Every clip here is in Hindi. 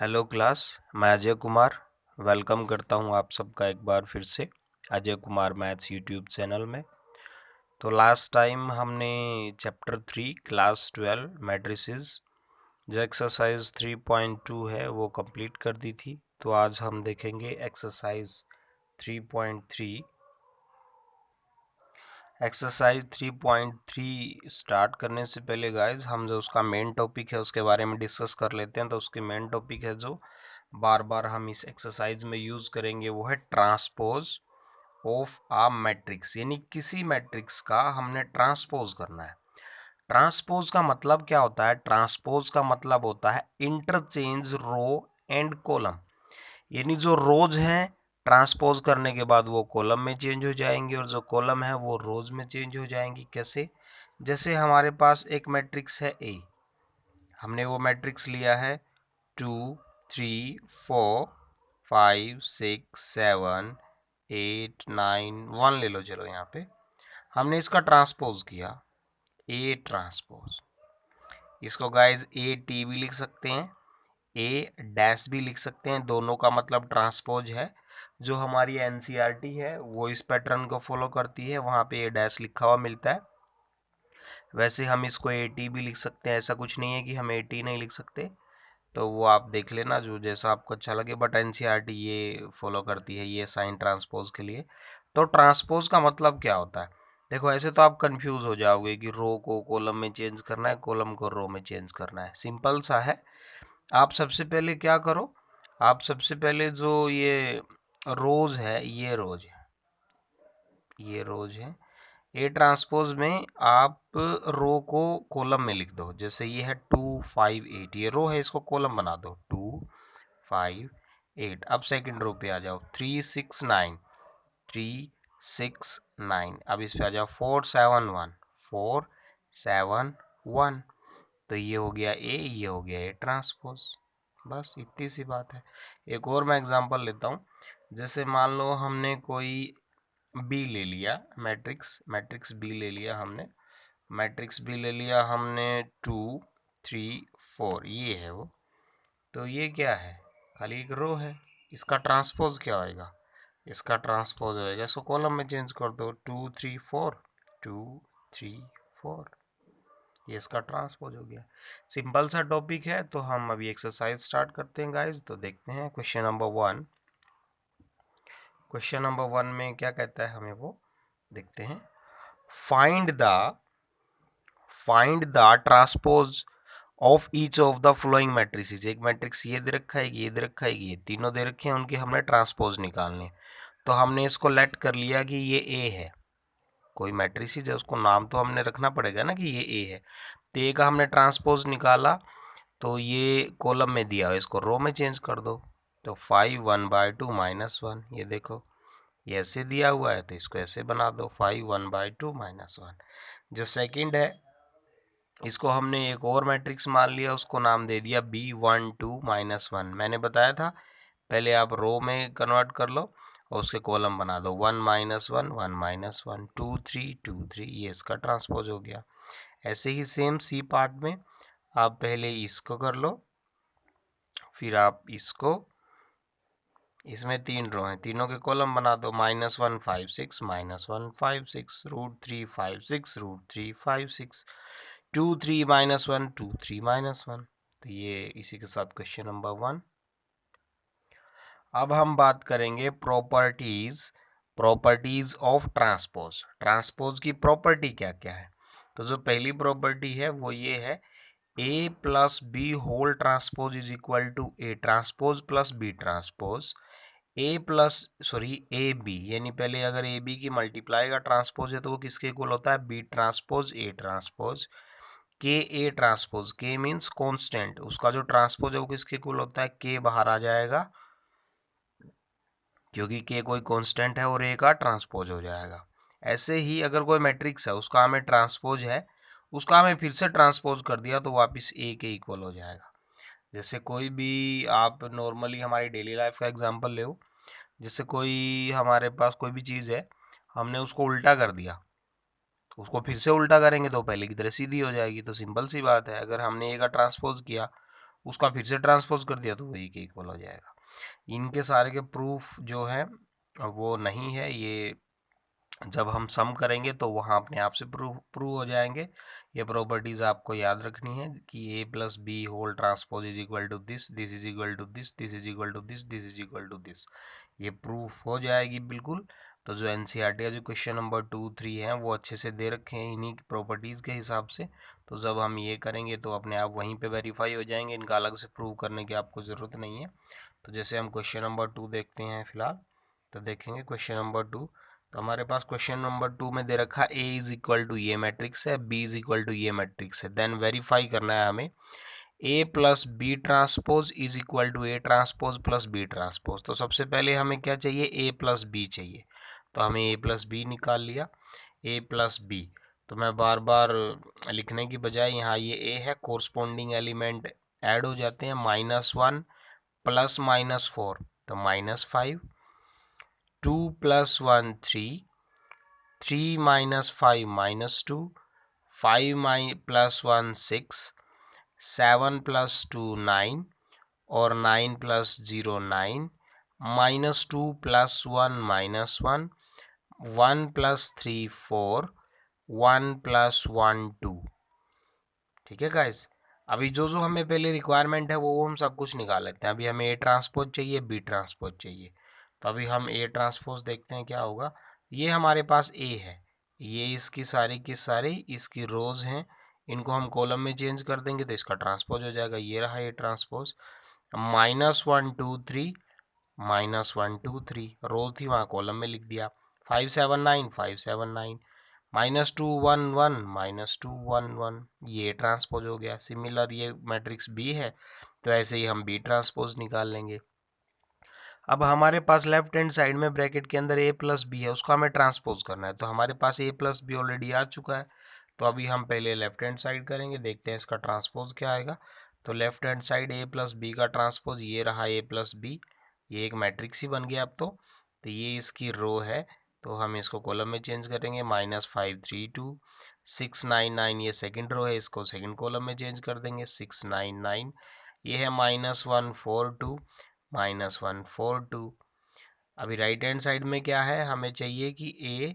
Hello class. मैं अजय कुमार वेलकम करता हूं आप सबका एक बार फिर से Ajay Kumar maths YouTube channel में। तो लास्ट टाइम हमने चैप्टर 3 क्लास 12 मैट्रिसेस जो एक्सरसाइज 3.2 है वो कंप्लीट कर दी थी। तो आज हम देखेंगे एक्सरसाइज 3.3। एक्सरसाइज 3.3 स्टार्ट करने से पहले गाइज हम जो उसका मेन टॉपिक है उसके बारे में डिस्कस कर लेते हैं। तो उसकी मेन टॉपिक है जो बार बार हम इस एक्सरसाइज में यूज करेंगे वो है ट्रांसपोज ऑफ आ मैट्रिक्स, यानी किसी मैट्रिक्स का हमने ट्रांसपोज करना है। ट्रांसपोज का मतलब क्या होता है? ट्रांसपोज का मतलब होता है इंटरचेंज रो एंड कॉलम, यानी जो रोज हैं ट्रांसपोज करने के बाद वो कॉलम में चेंज हो जाएंगी और जो कॉलम है वो रोज में चेंज हो जाएंगी। कैसे? जैसे हमारे पास एक मैट्रिक्स है ए, हमने वो मैट्रिक्स लिया है 2 3 4 5 6 7 8 9 1 ले लो। चलो यहाँ पे हमने इसका ट्रांसपोज किया ए ट्रांसपोज। इसको गाइज ए टी भी लिख सकते हैं, ए डैश भी लिख सकते हैं, दोनों का मतलब ट्रांसपोज है। जो हमारी एनसीईआरटी है वो इस पैटर्न को फॉलो करती है, वहाँ पे ए डैश लिखा हुआ मिलता है। वैसे हम इसको ए टी भी लिख सकते हैं, ऐसा कुछ नहीं है कि हम ए टी नहीं लिख सकते। तो वो आप देख लेना जो जैसा आपको अच्छा लगे, बट एनसीईआरटी ये फॉलो करती है ये साइन ट्रांसपोज के लिए। तो ट्रांसपोज का मतलब क्या होता है? देखो ऐसे तो आप कंफ्यूज हो जाओगे कि रो को कॉलम में चेंज करना है, कॉलम को रो में चेंज करना है। सिंपल सा है। आप सबसे पहले क्या करो, आप सबसे पहले जो ये रोज है, ये रोज है, ये रोज है। ए ट्रांसपोज में आप रो को कॉलम में लिख दो। जैसे ये है 2 5 8, ये रो है, इसको कॉलम बना दो 2 5 8। अब सेकंड रो पे आ जाओ 3 6 9 3 6 9। अब इस पे आ जाओ 4 7 1 4 7 1। तो ये हो गया ए, ये हो गया ए ट्रांसपोज। बस इतनी सी बात है। एक और मैं एग्जांपल लेता हूँ। जैसे मान लो हमने कोई बी ले लिया, मैट्रिक्स मैट्रिक्स बी ले लिया हमने, मैट्रिक्स बी ले लिया हमने 2 3 4, ये है वो। तो ये क्या है? खाली एक रो है। इसका ट्रांसपोज क्या होएगा? इसका ट्रांसपोज होएगा, इसको कॉलम में चेंज कर दो 2 3 4 2 3 4। ये इसका ट्रांसपोज हो गया। सिंपल सा टॉपिक है। तो हम अभी एक्सरसाइज स्टार्ट करते हैं गाइज। तो देखते हैं क्वेश्चन नंबर 1। क्वेश्चन नंबर 1 में क्या कहता है हमें वो देखते हैं। Find the transpose of each of the flowing matrices. एक मैट्रिक्स ये दे रखा है, ये दे रखा है, ये तीनों दे रखे हैं, उनके हमने ट्रांसपोज निकालने। तो हमने इसको लेट कर लिया कि ये ए है। कोई मैट्रिसेस है उसको नाम तो हमने रखना पड़ेगा ना कि ये ए है। तो ए का हमने ट्रांसपोज निकाला, तो ये कॉलम में दिया है, इसको रो में चेंज कर दो। तो 5 1/2 -1, ये देखो ये ऐसे दिया हुआ है तो इसको ऐसे बना दो 5 1/2 -1। जो सेकंड है इसको हमने एक और मैट्रिक्स मान लिया, उसको नाम दे दिया B12 -1। मैंने बताया था पहले आप रो में कन्वर्ट कर लो और उसके कॉलम बना दो 1 -1 1 -1 2 3 2 3, ये इसका ट्रांसपोज हो गया। ऐसे ही सेम सी पार्ट में आप पहले इसको कर लो, फिर आप इसको, इसमें 3 रो हैं, तीनों के कॉलम बना दो -1 5 6 -1 5 6 √3 5 6 √3 5 6 2 3 -1 2 3 -1। तो ये इसी के साथ क्वेश्चन नंबर 1। अब हम बात करेंगे प्रॉपर्टीज ऑफ ट्रांसपोज। ट्रांसपोज की प्रॉपर्टी क्या क्या है? तो जो पहली प्रॉपर्टी है वो ये है, A plus B whole transpose is equal to A transpose plus B transpose. A B, यानी पहले अगर ए बी की मल्टीप्लाई का ट्रांसपोज है तो वो किसके इक्वल होता है? B transpose A transpose. K A transpose, k means constant, उसका जो ट्रांसपोज है वो किसके इक्वल होता है? के बाहर आ जाएगा क्योंकि के कोई कांस्टेंट है और ए का ट्रांसपोज हो जाएगा। ऐसे ही अगर कोई मैट्रिक्स है उसका हमें ट्रांसपोज है, उसका हमें फिर से ट्रांसपोज कर दिया तो वापस ए के इक्वल हो जाएगा। जैसे कोई भी आप नॉर्मली हमारी डेली लाइफ का एग्जांपल ले, जैसे कोई हमारे पास कोई भी चीज़ है, हमने उसको उल्टा कर दिया, उसको फिर से उल्टा करेंगे तो पहले की तरह सीधी हो जाएगी। तो सिंपल सी बात है, अगर हमने ए का ट्रांसपोज किया उसका फिर से ट्रांसपोज कर दिया तो वही के इक्वल हो जाएगा। इनके सारे के प्रूफ जो है वो नहीं है, ये जब हम सम करेंगे तो वहाँ अपने आप से प्रूव हो जाएंगे। ये प्रॉपर्टीज आपको याद रखनी है कि A plus B whole transpose is equal to this, this is equal to this, this is equal to this, this is equal to this, ये प्रूफ हो जाएगी बिल्कुल। तो जो एनसीईआरटी का जो क्वेश्चन नंबर 2, 3 है वो अच्छे से दे रखे हैं इन्हीं प्रॉपर्टीज़ के हिसाब से। तो जब हम ये करेंगे तो अपने आप वहीं पे वेरीफाई हो जाएंगे, इनका अलग से प्रूव करने की आपको ज़रूरत नहीं है। तो जैसे हम क्वेश्चन नंबर 2 देखते हैं फिलहाल, तो देखेंगे क्वेश्चन नंबर 2। तो हमारे पास क्वेश्चन नंबर 2 में दे रखा ए इज इक्वल टू ये मैट्रिक्स है, बी इज इक्वल टू ये मैट्रिक्स है। देन वेरीफाई करना है हमें A plus B transpose is equal to A transpose plus B transpose. तो सबसे पहले हमें क्या चाहिए, ए प्लस बी चाहिए। तो हमें ए प्लस बी निकाल लिया, ए प्लस बी। तो मैं बार बार लिखने की बजाय यहाँ ये ए है, कोरस्पोंडिंग एलिमेंट ऐड हो जाते हैं, -1 प्लस -4 तो -5, 2 + 1 3, 3 - 5 -2, 5 + 1 6, 7 + 2 9 और 9 + 0 9, -2 + 1 -1, 1 + 3 4, 1 + 1 2। ठीक है गाइस, अभी जो जो हमें पहले रिक्वायरमेंट है वो हम सब कुछ निकाल लेते हैं। अभी हमें ए ट्रांसपोज चाहिए, बी ट्रांसपोज चाहिए। तो अभी हम ए ट्रांसपोज देखते हैं क्या होगा। ये हमारे पास ए है, ये इसकी सारी की सारी इसकी रोज हैं, इनको हम कॉलम में चेंज कर देंगे तो इसका ट्रांसपोज हो जाएगा। ये रहा ए ट्रांसपोज, -1 2 3, -1 2 3 रोज थी वहाँ कॉलम में लिख दिया। 5 7 9 5 7 9, -2 1 1 -2 1 1, ये ट्रांसपोज हो गया। सिमिलर ये मैट्रिक्स बी है तो ऐसे ही हम बी ट्रांसपोज निकाल लेंगे। अब हमारे पास लेफ्ट हैंड साइड में ब्रैकेट के अंदर ए प्लस बी है, उसको हमें ट्रांसपोज करना है। तो हमारे पास ए प्लस बी ऑलरेडी आ चुका है, तो अभी हम पहले लेफ्ट हैंड साइड करेंगे, देखते हैं इसका ट्रांसपोज क्या आएगा। तो लेफ्ट हैंड साइड ए प्लस बी का ट्रांसपोज ये रहा ए प्लस बी, ये एक मैट्रिक्स ही बन गया अब तो ये इसकी रो है, तो हम इसको कॉलम में चेंज करेंगे। -5 3 2 6 9 9, ये सेकंड रो है, इसको सेकंड कॉलम में चेंज कर देंगे। 6 9 9, ये है -1 4 2, -1 4 2। अभी राइट हैंड साइड में क्या है, हमें चाहिए कि ए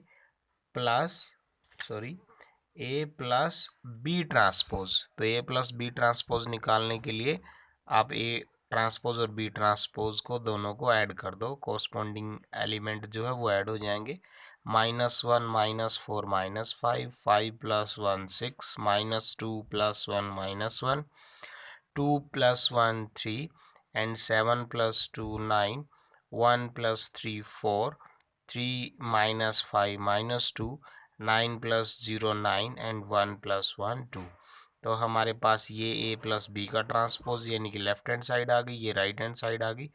प्लस बी ट्रांसपोज। तो ए प्लस बी ट्रांसपोज निकालने के लिए आप ए ट्रांसपोज और बी ट्रांसपोज को दोनों को ऐड कर दो, कोरस्पोंडिंग एलिमेंट जो है वो ऐड हो जाएंगे। -1 -4 -5, 5 + 1 6, -2 + 1 -1, 2 + 1 3 and 7 + 2 9, 1 + 3 4, 3 - 5 -2, 9 + 0 9 and 1 + 1 2। तो हमारे पास ये ए प्लस बी का ट्रांसपोज यानी कि लेफ्ट हैंड साइड आ गई, ये राइट हैंड साइड आ गई।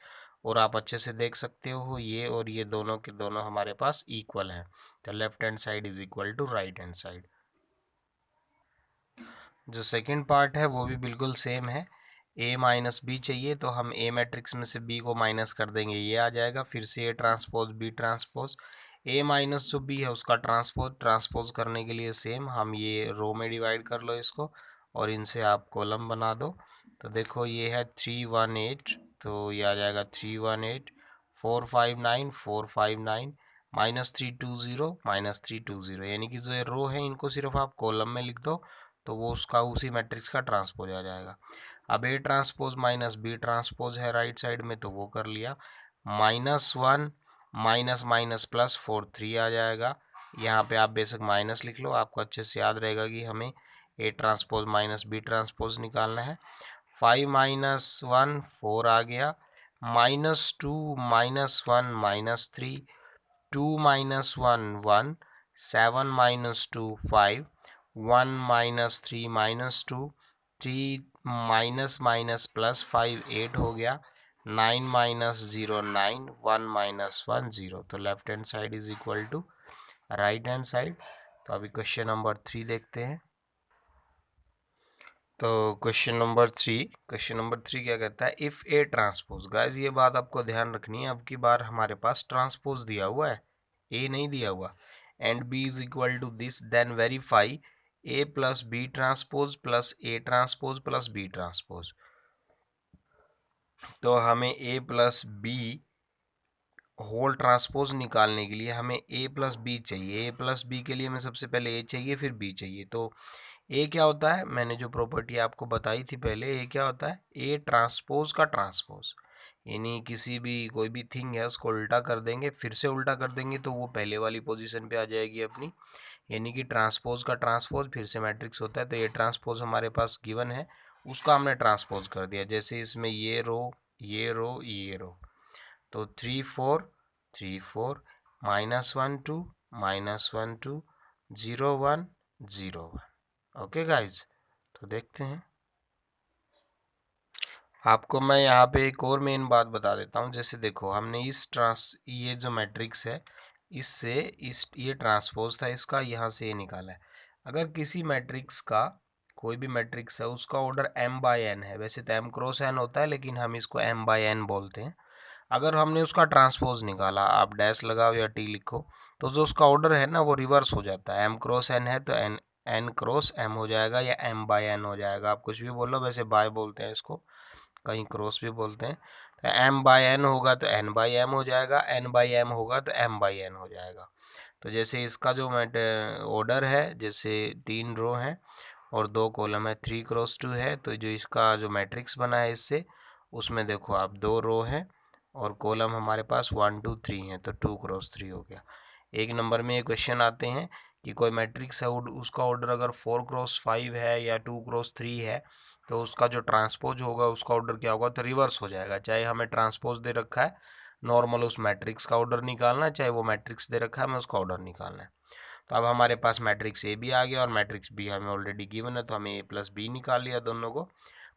और आप अच्छे से देख सकते हो ये और ये दोनों के दोनों हमारे पास इक्वल है, तो left hand side is equal to right hand side. जो सेकंड पार्ट है वो भी बिल्कुल सेम है, ए माइनस बी चाहिए तो हम ए मैट्रिक्स में से बी को माइनस कर देंगे, ये आ जाएगा। फिर से A transpose B transpose, A minus जो बी है उसका ट्रांसपोज करने के लिए सेम हम ये रो में डिवाइड कर लो इसको और इनसे आप कॉलम बना दो। तो देखो ये है 3 1 8, तो ये आ जाएगा 3 1 8, 4 5 9 4 5 9, -3 2 0 -3 2 0, यानी कि जो ये रो है इनको सिर्फ आप कॉलम में लिख दो तो वो उसका उसी मैट्रिक्स का ट्रांसपोज आ जाएगा। अब A transpose minus B transpose है राइट साइड में, तो वो कर लिया। -1 माइनस माइनस प्लस 4 3 आ जाएगा। यहाँ पे आप बेशक माइनस लिख लो, आपको अच्छे से याद रहेगा कि हमें A transpose minus B transpose निकालना है। 5 - 1 4 आ गया, -2 -1 -3, 2 - 1 1, 7 - 2 5, 1 - 3 -2, 3 +5 8 हो गया, 9 - 0 9, 1 - 1 0। तो left hand side is equal to right hand side. तो अभी क्वेश्चन नंबर 3 देखते हैं। तो क्वेश्चन नंबर 3 क्या कहता है, इफ़ ए ट्रांसपोज, गाइस ये बात आपको ध्यान रखनी है, अब की बार हमारे पास ट्रांसपोज दिया हुआ है, ए नहीं दिया हुआ, and B is equal to this, then verify A plus B transpose plus A transpose plus B transpose. तो हमें A plus B whole transpose निकालने के लिए हमें ए प्लस बी चाहिए। ए प्लस बी के लिए हमें सबसे पहले ए चाहिए, फिर बी चाहिए। तो ए क्या होता है, मैंने जो प्रॉपर्टी आपको बताई थी पहले, ए क्या होता है, ए ट्रांसपोज का ट्रांसपोज। यानी किसी भी कोई भी थिंग है उसको उल्टा कर देंगे, फिर से उल्टा कर देंगे तो वो पहले वाली पोजीशन पे आ जाएगी अपनी। यानी कि ट्रांसपोज का ट्रांसपोज फिर से मैट्रिक्स होता है। तो ये ट्रांसपोज हमारे पास गिवन है, उसका हमने ट्रांसपोज कर दिया। जैसे इसमें ये रो, ये रो, ये रो, तो 3 4 3 4 -1 2 -1 2 0 1 0 1। ओके गाइज, तो देखते हैं। आपको मैं यहाँ पे एक और मेन बात बता देता हूँ। जैसे देखो, हमने ये जो मैट्रिक्स है, इससे ये ट्रांसपोज था इसका, यहाँ से ये निकाला है। अगर किसी मैट्रिक्स का, कोई भी मैट्रिक्स है, उसका ऑर्डर m/n है, वैसे तो m×n होता है लेकिन हम इसको m/n बोलते हैं। अगर हमने उसका ट्रांसपोज निकाला, आप डैश लगाओ या टी लिखो, तो जो उसका ऑर्डर है ना वो रिवर्स हो जाता है। m×n है तो n×m हो जाएगा या m/n हो जाएगा। आप कुछ भी बोलो, वैसे बाय बोलते हैं इसको, कहीं क्रॉस भी बोलते हैं। तो m/n होगा तो n/m हो जाएगा, n/m होगा तो m/n हो जाएगा। तो जैसे इसका जो ऑर्डर है, जैसे 3 रो हैं और 2 कॉलम है, 3 × 2 है, तो जो इसका जो मैट्रिक्स बना है इससे, उसमें देखो आप 2 रो हैं और कॉलम हमारे पास 1 2 3 है, तो 2 × 3 हो गया। एक नंबर में ये क्वेश्चन आते हैं कि कोई मैट्रिक्स है, उसका ऑर्डर अगर 4 × 5 है या 2 × 3 है, तो उसका जो ट्रांसपोज होगा उसका ऑर्डर क्या होगा, तो रिवर्स हो जाएगा। चाहे हमें ट्रांसपोज दे रखा है नॉर्मल उस मैट्रिक्स का ऑर्डर निकालना है, चाहे वो मैट्रिक्स दे रखा है हमें उसका ऑर्डर निकालना है। तो अब हमारे पास मैट्रिक्स ए भी आ गया और मैट्रिक्स बी हमें ऑलरेडी गिवन है, तो हमें ए प्लस बी निकाल लिया। दोनों को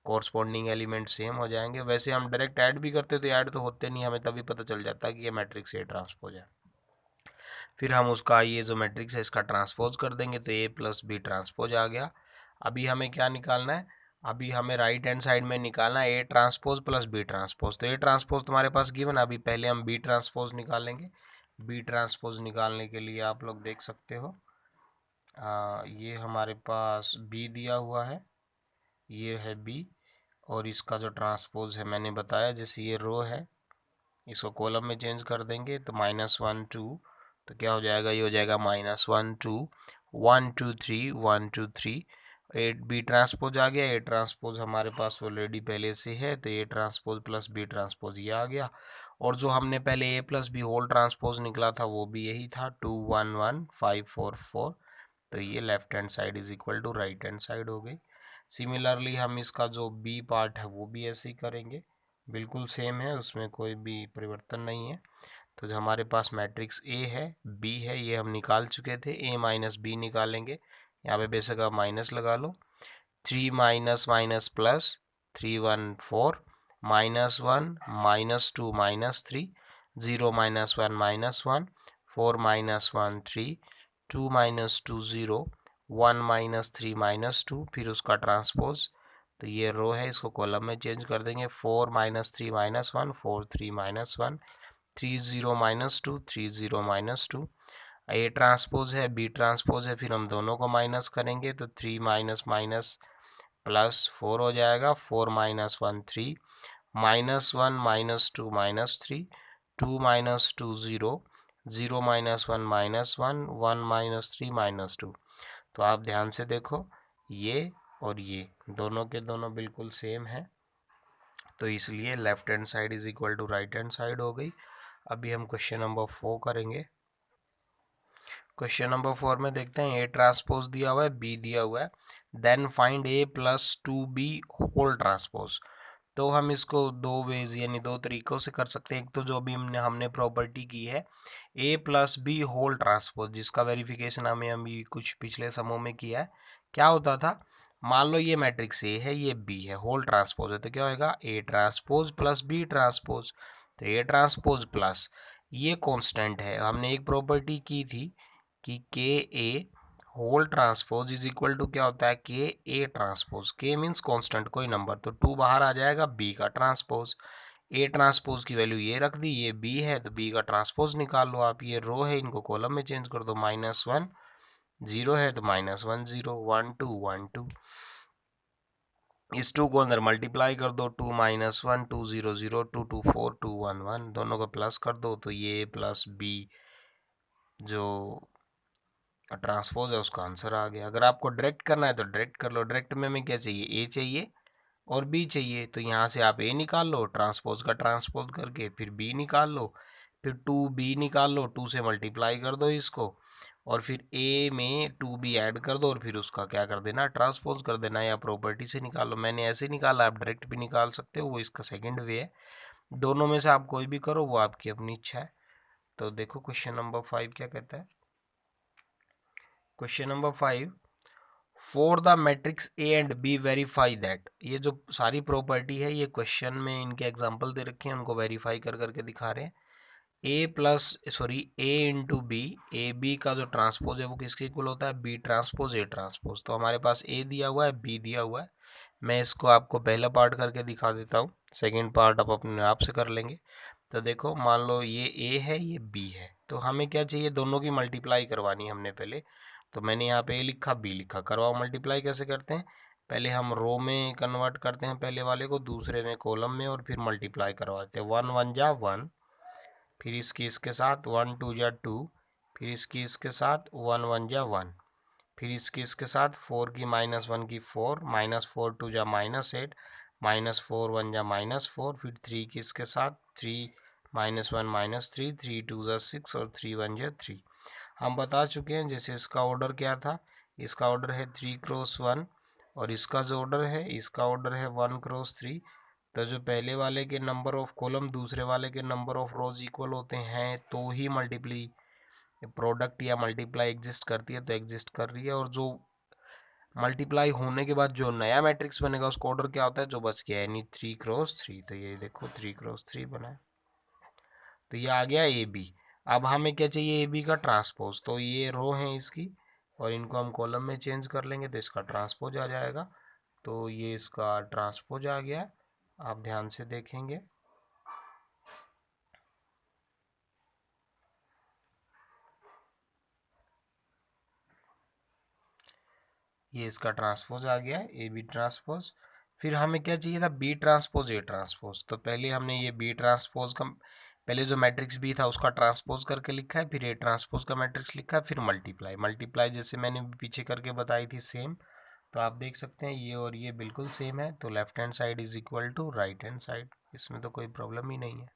कोरस्पॉन्डिंग एलिमेंट सेम हो जाएंगे। वैसे हम डायरेक्ट ऐड भी करते तो ऐड तो होते नहीं, हमें तभी पता चल जाता है कि ये मैट्रिक्स ए ट्रांसपोज है। फिर हम उसका ये जो मैट्रिक्स है इसका ट्रांसपोज कर देंगे, तो ए प्लस बी ट्रांसपोज आ गया। अभी हमें क्या निकालना है, अभी हमें राइट हैंड साइड में निकालना है A transpose plus B transpose. तो ए ट्रांसपोज तुम्हारे पास गिवन, अभी पहले हम बी ट्रांसपोज निकालेंगे। बी ट्रांसपोज निकालने के लिए आप लोग देख सकते हो, ये हमारे पास बी दिया हुआ है, ये है बी, और इसका जो ट्रांसपोज है मैंने बताया, जैसे ये रो है इसको कॉलम में चेंज कर देंगे तो -1 2, तो क्या हो जाएगा, ये हो जाएगा -1 2 1 2 3 1 2 3। ए बी ट्रांसपोज आ गया। ए ट्रांसपोज हमारे पास ऑलरेडी पहले से है, तो A transpose plus B transpose ये आ गया। और जो हमने पहले A plus B whole transpose निकला था वो भी यही था, 2 1 1 5 4 4। तो ये left hand side is equal to right hand side हो गई। सिमिलरली हम इसका जो बी पार्ट है वो भी ऐसे ही करेंगे, बिल्कुल सेम है, उसमें कोई भी परिवर्तन नहीं है। तो जो हमारे पास मैट्रिक्स ए है, बी है, ये हम निकाल चुके थे। ए माइनस बी निकालेंगे, यहाँ पे बेशक आप माइनस लगा लो। 3 माइनस माइनस प्लस, 3 1 4 -1 -2 -3 0 -1 -1 4 -1 3 2 -2 0 1 -3 -2, फिर उसका ट्रांसपोज। तो ये रो है, इसको कॉलम में चेंज कर देंगे। 4 -3 -1 4 3 -1 3 0 -2 3 0 -2। ए ट्रांसपोज है, बी ट्रांसपोज है, फिर हम दोनों को माइनस करेंगे तो 3 माइनस माइनस प्लस 4 हो जाएगा। 4 -1 3 -1 -2 -3 2 -2 0 0 -1 -1 1 -3 -2। तो आप ध्यान से देखो, ये और ये दोनों के दोनों बिल्कुल सेम है, तो इसलिए left hand side is equal to right hand side हो गई। अभी हम क्वेश्चन नंबर 4 करेंगे। क्वेश्चन नंबर 4 में देखते हैं, ए ट्रांसपोज दिया हुआ है, बी दिया हुआ है, देन फाइंड ए प्लस 2b होल ट्रांसपोज। तो हम इसको दो वेज यानी दो तरीकों से कर सकते हैं। एक तो जो भी हमने प्रॉपर्टी की है A plus B whole transpose, जिसका वेरिफिकेशन हमें अभी कुछ पिछले समूह में किया है। क्या होता था, मान लो ये मैट्रिक्स ए है, ये बी है, होल ट्रांसपोज है, तो क्या होगा, A transpose plus B transpose. तो ए ट्रांसपोज प्लस ये कांस्टेंट है, हमने एक प्रॉपर्टी की थी कि k A whole transpose is equal to क्या होता है, k A transpose. K means constant कोई नंबर, तो 2 बाहर आ जाएगा, बी का ट्रांसपोज। ए ट्रांसपोज की वैल्यू ये रख दी, ये बी है तो बी का ट्रांसपोज निकाल लो आप। ये रो है, इनको कॉलम में चेंज कर दो, -1 0 है तो -1 0 1 2 1 2। इस 2 को अंदर मल्टीप्लाई कर दो, 2 माइनस 1 2 0 0 2 2 4 2 1 1, दोनों को प्लस कर दो तो ये प्लस बी जो ट्रांसपोज है उसका आंसर आ गया। अगर आपको डायरेक्ट करना है तो डायरेक्ट कर लो। डायरेक्ट में हमें क्या चाहिए, ए चाहिए और बी चाहिए, तो यहाँ से आप ए निकाल लो ट्रांसपोज का ट्रांसपोज करके, फिर बी निकाल लो, फिर 2b निकाल लो, 2 से मल्टीप्लाई कर दो इसको, और फिर ए में 2b ऐड कर दो और फिर उसका क्या कर देना, ट्रांसपोज कर देना, या प्रॉपर्टी से निकाल लो। मैंने ऐसे निकाला, आप डायरेक्ट भी निकाल सकते हो, वो इसका सेकंड वे है। दोनों में से आप कोई भी करो, वो आपकी अपनी इच्छा है। तो देखो क्वेश्चन नंबर 5 क्या कहता है। Question number 5, for the matrix A and B verify that. ये जो सारी प्रॉपर्टी है ये क्वेश्चन में इनके एग्जांपल दे रखे हैं, उनको वेरीफाई कर करके दिखा रहे हैं। ए इंटू बी, ए बी का जो ट्रांसपोज है वो किसके इक्वल होता है, बी ट्रांसपोज ए ट्रांसपोज। तो हमारे पास ए दिया हुआ है, बी दिया हुआ है। मैं इसको आपको पहला पार्ट करके दिखा देता हूँ, सेकेंड पार्ट आप अपने आप से कर लेंगे। तो देखो मान लो ये ए है, ये बी है, तो हमें क्या चाहिए, दोनों की मल्टीप्लाई करवानी है हमने पहले। तो मैंने यहाँ पे ए लिखा, बी लिखा, करवाओ मल्टीप्लाई। कैसे करते हैं, पहले हम रो में कन्वर्ट करते हैं पहले वाले को, दूसरे में कॉलम में, और फिर मल्टीप्लाई करवाते हैं। 1 1 जा 1, फिर इसकी इसके साथ 1 2 जा 2, फिर इसकी इसके साथ 1 1 जा 1, फिर इसकी इसके साथ 4 की माइनस 1 की 4, माइनस 4 2 जा -8, माइनस 4 1 जा -4, फिर 3 की इसके साथ 3 -1 -3, 3 2 जा 6 और 3 1 जा 3। हम बता चुके हैं जैसे इसका ऑर्डर क्या था, इसका ऑर्डर है 3 क्रॉस 1, और इसका जो ऑर्डर है, इसका ऑर्डर है 1 क्रॉस 3। तो जो पहले वाले के नंबर ऑफ कॉलम दूसरे वाले के नंबर ऑफ रोज इक्वल होते हैं तो ही मल्टीप्ली प्रोडक्ट या मल्टीप्लाई एग्जिस्ट करती है, तो एग्जिस्ट कर रही है। और जो मल्टीप्लाई होने के बाद जो नया मैट्रिक्स बनेगा उसका ऑर्डर क्या होता है, जो बच गया, यानी 3 क्रॉस 3। तो ये देखो 3 क्रॉस 3 बना है, तो ये आ गया ए बी। अब हमें क्या चाहिए, ए बी का ट्रांसपोज। तो ये रो है इसकी, और इनको हम कॉलम में चेंज कर लेंगे तो इसका ट्रांसपोज आ जाएगा। तो ये इसका ट्रांसपोज आ गया, आप ध्यान से देखेंगे। ये इसका ट्रांसपोज आ गया है, ए बी ट्रांसपोज। फिर हमें क्या चाहिए था, बी ट्रांसपोज ए ट्रांसपोज। तो पहले हमने ये बी ट्रांसपोज का, पहले जो मैट्रिक्स बी था उसका ट्रांसपोज करके लिखा है, फिर ए ट्रांसपोज का मैट्रिक्स लिखा है, फिर मल्टीप्लाई। मल्टीप्लाई जैसे मैंने पीछे करके बताई थी सेम, तो आप देख सकते हैं ये और ये बिल्कुल सेम है। तो left hand side is equal to right hand side, इसमें तो कोई प्रॉब्लम ही नहीं है।